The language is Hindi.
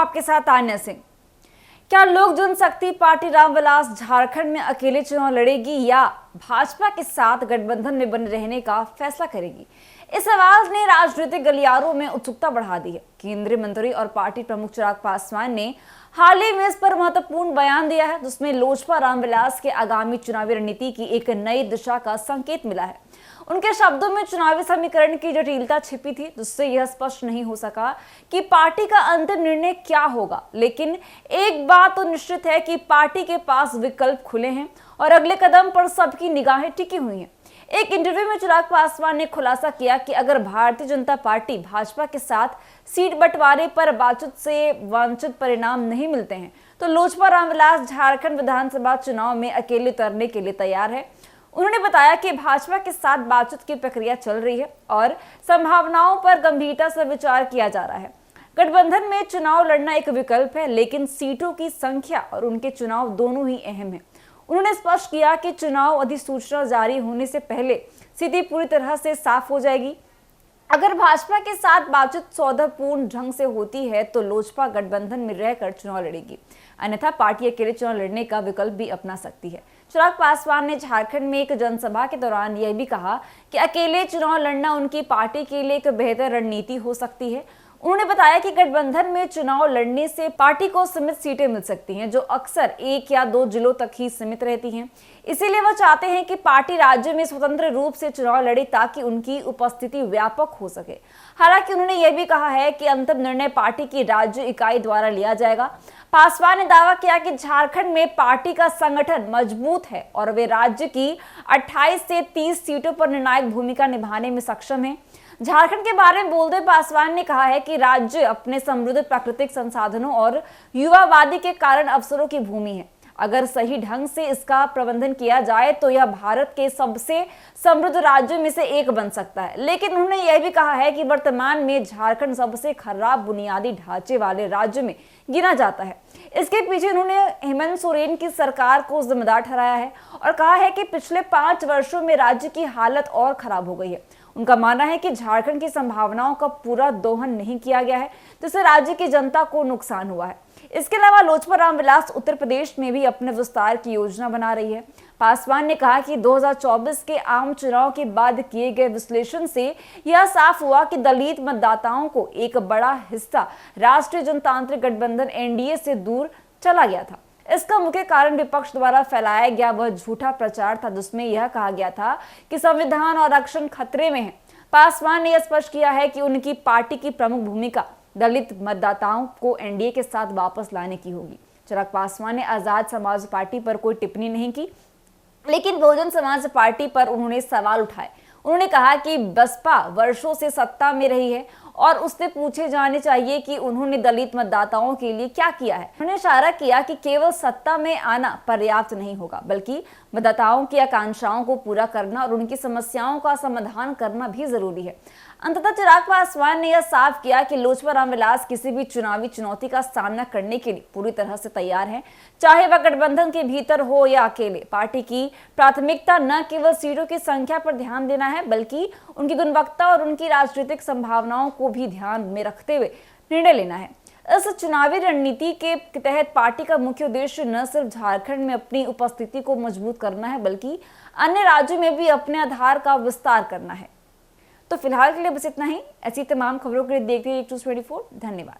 आपके साथ आन्या सिंह। क्या लोक जनशक्ति पार्टी रामविलास झारखंड में अकेले चुनाव लड़ेगी या भाजपा के साथ गठबंधन में बने रहने का फैसला करेगी? इस सवाल ने राजनीतिक गलियारों में उत्सुकता बढ़ा दी है। केंद्रीय मंत्री और पार्टी प्रमुख चिराग पासवान ने हाल ही में इस पर महत्वपूर्ण बयान दिया है, जिसमें लोजपा रामविलास के आगामी चुनावी रणनीति की एक नई दिशा का संकेत मिला है। उनके शब्दों में चुनावी समीकरण की जटिलता छिपी थी, जिससे यह स्पष्ट नहीं हो सका कि पार्टी का अंतिम निर्णय क्या होगा। लेकिन एक बात तो निश्चित है कि पार्टी के पास विकल्प खुले हैं और अगले कदम पर सबकी निगाहें टिकी हुई हैं। एक इंटरव्यू में चिराग पासवान ने खुलासा किया कि अगर भारतीय जनता पार्टी भाजपा के साथ सीट बंटवारे पर बातचीत से वांछित परिणाम नहीं मिलते हैं तो लोजपा रामविलास झारखंड विधानसभा चुनाव में अकेले उतरने के लिए तैयार है। उन्होंने बताया कि भाजपा के साथ बातचीत की प्रक्रिया चल रही है और संभावनाओं पर गंभीरता से विचार किया जा रहा है। गठबंधन में चुनाव लड़ना एक विकल्प है, लेकिन सीटों की संख्या और उनके चुनाव दोनों ही अहम है। उन्होंने स्पष्ट किया कि चुनाव अधिसूचना जारी होने से पहले स्थिति पूरी तरह से साफ हो जाएगी। अगर भाजपा के साथ बातचीत सौहार्दपूर्ण ढंग से होती है तो लोजपा गठबंधन में रहकर चुनाव लड़ेगी, अन्यथा पार्टी अकेले चुनाव लड़ने का विकल्प भी अपना सकती है। चिराग पासवान ने झारखंड में एक जनसभा के दौरान यह भी कहा कि अकेले चुनाव लड़ना उनकी पार्टी के लिए एक बेहतर रणनीति हो सकती है। उन्होंने बताया कि गठबंधन में चुनाव लड़ने से पार्टी को सीमित सीटें मिल सकती हैं, जो अक्सर 1 या 2 जिलों तक ही सीमित रहती हैं। इसीलिए वह चाहते हैं कि पार्टी राज्य में स्वतंत्र रूप से चुनाव लड़े ताकि उनकी उपस्थिति व्यापक हो सके। हालांकि उन्होंने यह भी कहा है कि अंतिम निर्णय पार्टी की राज्य इकाई द्वारा लिया जाएगा। पासवान ने दावा किया कि झारखंड में पार्टी का संगठन मजबूत है और वे राज्य की 28 से 30 सीटों पर निर्णायक भूमिका निभाने में सक्षम है। झारखंड के बारे में बोलते पासवान ने कहा है कि राज्य अपने समृद्ध प्राकृतिक संसाधनों और युवावादी के कारण अवसरों की भूमि है। अगर सही ढंग से इसका प्रबंधन किया जाए तो यह भारत के सबसे समृद्ध राज्यों में से एक बन सकता है। लेकिन उन्होंने यह भी कहा है कि वर्तमान में झारखंड सबसे खराब बुनियादी ढांचे वाले राज्य में गिना जाता है। इसके पीछे उन्होंने हेमंत सोरेन की सरकार को जिम्मेदार ठहराया है और कहा है कि पिछले 5 वर्षों में राज्य की हालत और खराब हो गई है। उनका मानना है कि झारखंड की संभावनाओं का पूरा दोहन नहीं किया गया है, जिससे राज्य की जनता को नुकसान हुआ है। इसके अलावा लोजपा रामविलास उत्तर प्रदेश में भी अपने विस्तार की योजना बना रही है। पासवान ने कहा कि 2024 के आम चुनाव के बाद किए गए विश्लेषण से यह साफ हुआ कि दलित मतदाताओं को एक बड़ा हिस्सा राष्ट्रीय जनतांत्रिक गठबंधन एनडीए से दूर चला गया था। इसका मुख्य कारण विपक्ष द्वारा फैलाया गया वह झूठा प्रचार था, जिसमें यह कहा गया था कि संविधान और आरक्षण खतरे में है। पासवान ने यह स्पष्ट किया है कि उनकी पार्टी की प्रमुख भूमिका दलित मतदाताओं को एनडीए के साथ वापस लाने की होगी। चिराग पासवान ने आजाद समाज पार्टी पर कोई टिप्पणी नहीं की, लेकिन बहुजन समाज पार्टी पर उन्होंने सवाल उठाए। उन्होंने कहा कि बसपा वर्षों से सत्ता में रही है और उससे पूछे जाने चाहिए कि उन्होंने दलित मतदाताओं के लिए क्या किया है। उन्होंने इशारा किया कि केवल सत्ता में आना पर्याप्त नहीं होगा, बल्कि मतदाताओं की आकांक्षाओं को पूरा करना और उनकी समस्याओं का समाधान करना भी जरूरी है। अंततः चिराग पासवान ने यह साफ किया कि लोजपा रामविलास किसी भी चुनावी चुनौती का सामना करने के लिए पूरी तरह से तैयार है, चाहे वह गठबंधन के भीतर हो या अकेले। पार्टी की प्राथमिकता न केवल सीटों की संख्या पर ध्यान देना है, बल्कि उनकी गुणवत्ता और उनकी राजनीतिक संभावनाओं को भी ध्यान में रखते हुए निर्णय लेना है। इस चुनावी रणनीति के तहत पार्टी का मुख्य उद्देश्य न सिर्फ झारखंड में अपनी उपस्थिति को मजबूत करना है, बल्कि अन्य राज्यों में भी अपने आधार का विस्तार करना है। तो फिलहाल के लिए बस इतना ही। ऐसी तमाम खबरों के लिए देखते रहिए News 24। धन्यवाद।